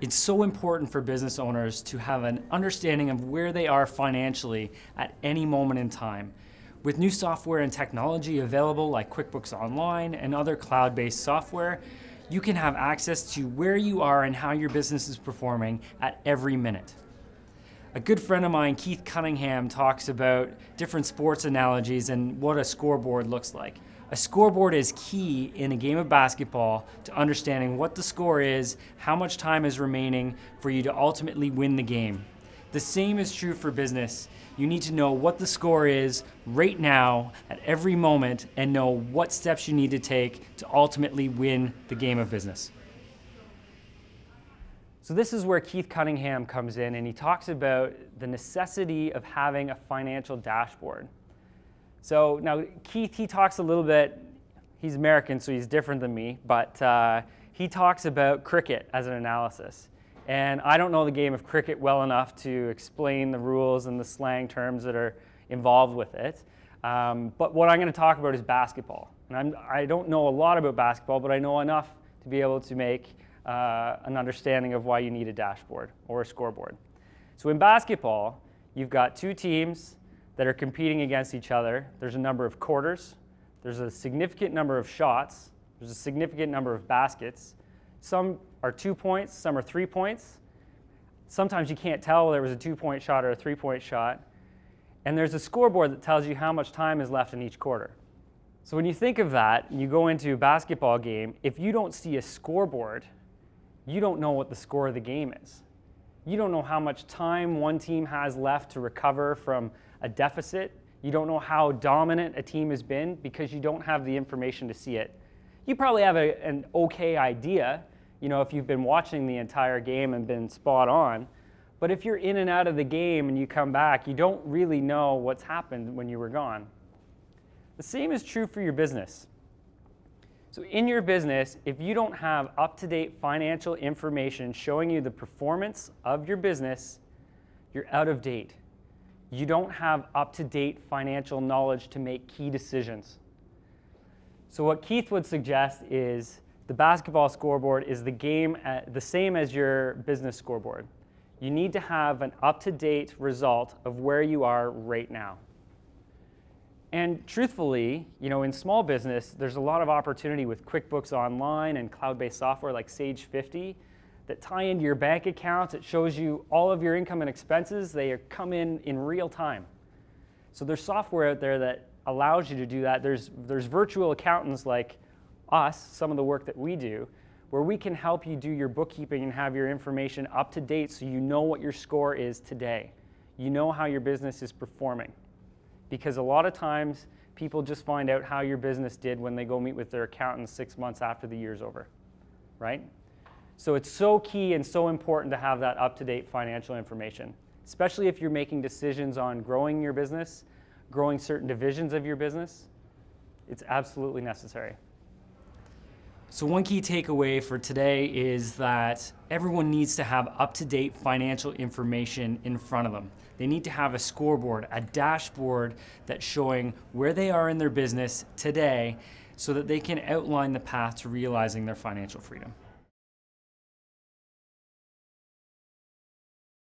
It's so important for business owners to have an understanding of where they are financially at any moment in time. With new software and technology available like QuickBooks Online and other cloud-based software, you can have access to where you are and how your business is performing at every minute. A good friend of mine, Keith Cunningham, talks about different sports analogies and what a scoreboard looks like. A scoreboard is key in a game of basketball to understanding what the score is, how much time is remaining for you to ultimately win the game. The same is true for business. You need to know what the score is right now at every moment and know what steps you need to take to ultimately win the game of business. So this is where Keith Cunningham comes in, and he talks about the necessity of having a financial dashboard. So now Keith, he talks a little bit, he's American, so he's different than me, but he talks about cricket as an analysis. And I don't know the game of cricket well enough to explain the rules and the slang terms that are involved with it. But what I'm going to talk about is basketball. And I don't know a lot about basketball, but I know enough to be able to make an understanding of why you need a dashboard or a scoreboard. So in basketball, you've got two teams that are competing against each other. There's a number of quarters. There's a significant number of shots. There's a significant number of baskets. Some are 2 points, some are 3 points. Sometimes you can't tell whether it was a 2-point shot or a 3-point shot. And there's a scoreboard that tells you how much time is left in each quarter. So when you think of that, and you go into a basketball game, if you don't see a scoreboard, you don't know what the score of the game is. You don't know how much time one team has left to recover from a deficit. You don't know how dominant a team has been because you don't have the information to see it. You probably have an okay idea, you know, if you've been watching the entire game and been spot on. But if you're in and out of the game and you come back, you don't really know what's happened when you were gone. The same is true for your business. So in your business, if you don't have up-to-date financial information showing you the performance of your business, you're out of date. You don't have up-to-date financial knowledge to make key decisions. So what Keith would suggest is the basketball scoreboard is the same as your business scoreboard. You need to have an up-to-date result of where you are right now. And truthfully, you know, in small business, there's a lot of opportunity with QuickBooks Online and cloud-based software like Sage 50 that tie into your bank accounts. It shows you all of your income and expenses. They come in real time. So there's software out there that allows you to do that. There's virtual accountants like us, some of the work that we do, where we can help you do your bookkeeping and have your information up to date so you know what your score is today. You know how your business is performing. Because a lot of times, people just find out how your business did when they go meet with their accountant 6 months after the year's over, right? So it's so key and so important to have that up-to-date financial information, especially if you're making decisions on growing your business, growing certain divisions of your business. It's absolutely necessary. So one key takeaway for today is that everyone needs to have up-to-date financial information in front of them. They need to have a scoreboard, a dashboard that's showing where they are in their business today so that they can outline the path to realizing their financial freedom.